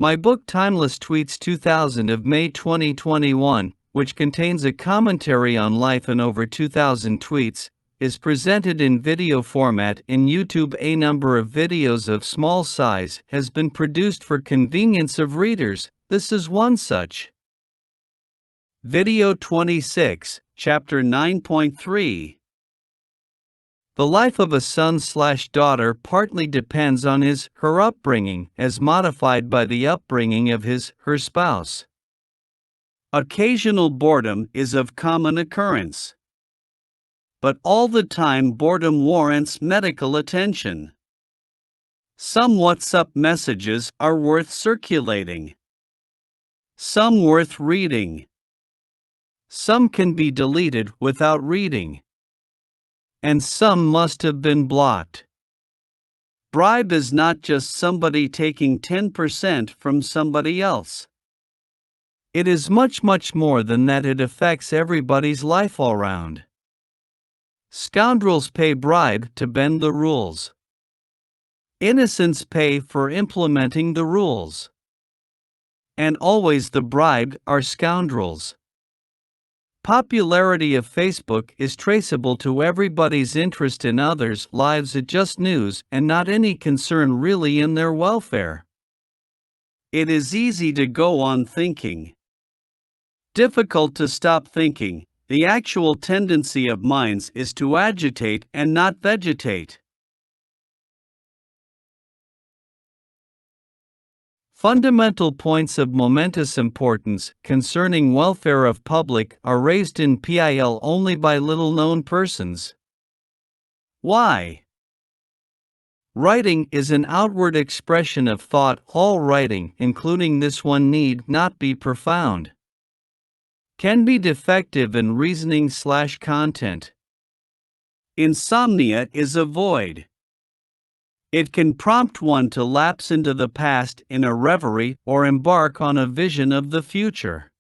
My book Timeless Tweets 2000 of May 2021, which contains a commentary on life and over 2,000 tweets, is presented in video format in YouTube. A number of videos of small size has been produced for convenience of readers. This is one such. Video 26, Chapter 9.3. The life of a son/daughter partly depends on her upbringing, as modified by the upbringing of her spouse. Occasional boredom is of common occurrence. But all the time boredom warrants medical attention. Some WhatsApp messages are worth circulating. Some worth reading. Some can be deleted without reading. And some must have been blocked. Bribe is not just somebody taking 10% from somebody else. It is much more than that. It affects everybody's life all round. Scoundrels pay bribe to bend the rules. Innocents pay for implementing the rules. And always the bribed are scoundrels. Popularity of Facebook is traceable to everybody's interest in others' lives. It's just news and not any concern really in their welfare. It is easy to go on thinking. Difficult to stop thinking. The actual tendency of minds is to agitate and not vegetate. Fundamental points of momentous importance concerning welfare of public are raised in PIL only by little-known persons. Why? Writing is an outward expression of thought. All writing, including this one, need not be profound. Can be defective in reasoning/content. Insomnia is a void. It can prompt one to lapse into the past in a reverie or embark on a vision of the future.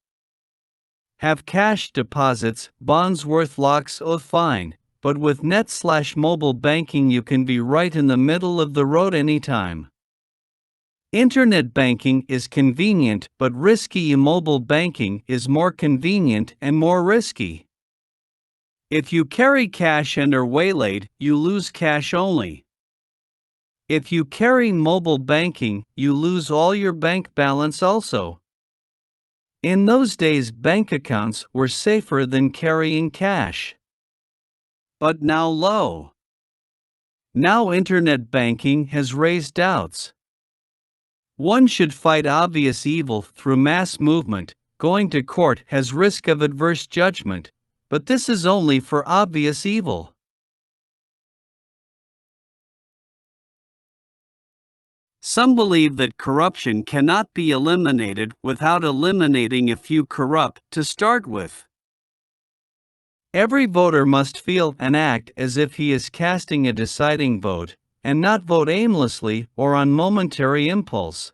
Have cash deposits, bonds worth lakhs of fine, but with net/mobile banking you can be right in the middle of the road anytime. Internet banking is convenient but risky. Mobile banking is more convenient and more risky. If you carry cash and are waylaid, you lose cash only. If you carry mobile banking, you lose all your bank balance also. In those days, bank accounts were safer than carrying cash. But now lo! Now internet banking has raised doubts. One should fight obvious evil through mass movement. Going to court has risk of adverse judgment, but this is only for obvious evil. Some believe that corruption cannot be eliminated without eliminating a few corrupt to start with. Every voter must feel and act as if he is casting a deciding vote, and not vote aimlessly or on momentary impulse.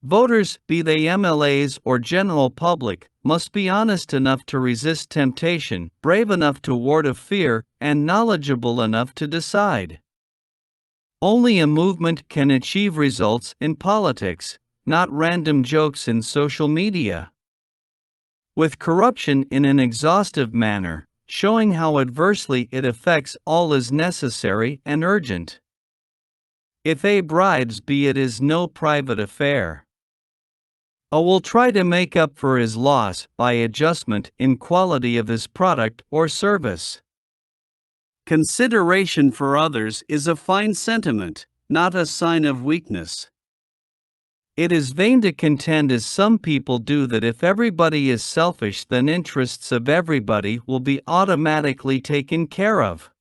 Voters, be they MLAs or general public, must be honest enough to resist temptation, brave enough to ward off fear, and knowledgeable enough to decide. Only a movement can achieve results in politics, not random jokes in social media. With corruption in an exhaustive manner, showing how adversely it affects all, is necessary and urgent. If A bribes B, it is no private affair. A will try to make up for his loss by adjustment in quality of his product or service. Consideration for others is a fine sentiment, not a sign of weakness. It is vain to contend, as some people do, that if everybody is selfish, then interests of everybody will be automatically taken care of.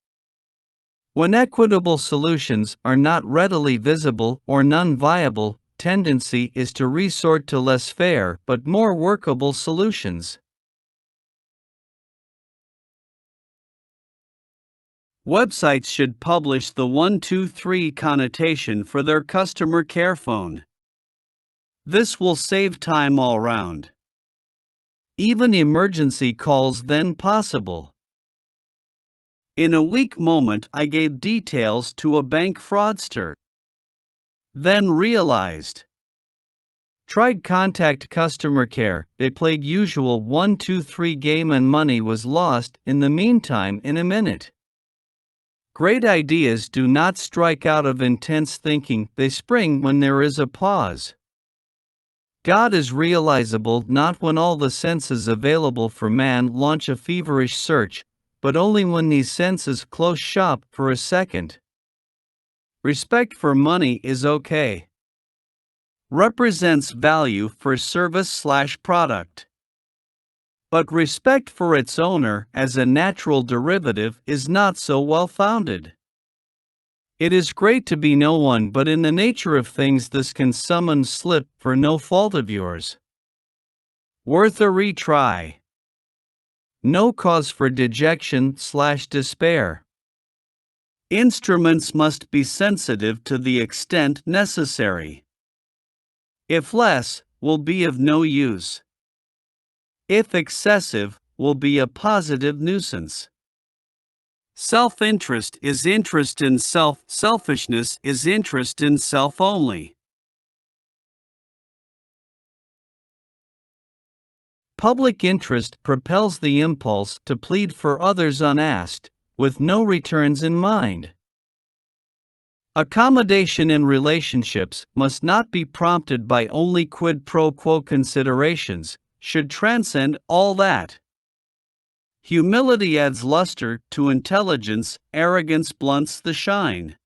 When equitable solutions are not readily visible or none viable, tendency is to resort to less fair but more workable solutions. Websites should publish the 123 connotation for their customer care phone. This will save time all round. Even emergency calls then possible. In a weak moment I gave details to a bank fraudster. Then realized Tried contact customer care. They played usual 1 2 3 game and money was lost in the meantime in a minute. Great ideas do not strike out of intense thinking, they spring when there is a pause. God is realizable not when all the senses available for man launch a feverish search, but only when these senses close shop for a second. Respect for money is okay. Represents value for service/product. But respect for its owner as a natural derivative is not so well founded. It is great to be no one, but in the nature of things this can summon slip for no fault of yours. Worth a retry. No cause for dejection/despair. Instruments must be sensitive to the extent necessary. If less, will be of no use. If excessive, will be a positive nuisance. Self-interest is interest in self, selfishness is interest in self only. Public interest propels the impulse to plead for others unasked, with no returns in mind. Accommodation in relationships must not be prompted by only quid pro quo considerations, should transcend all that. Humility adds luster to intelligence, arrogance blunts the shine.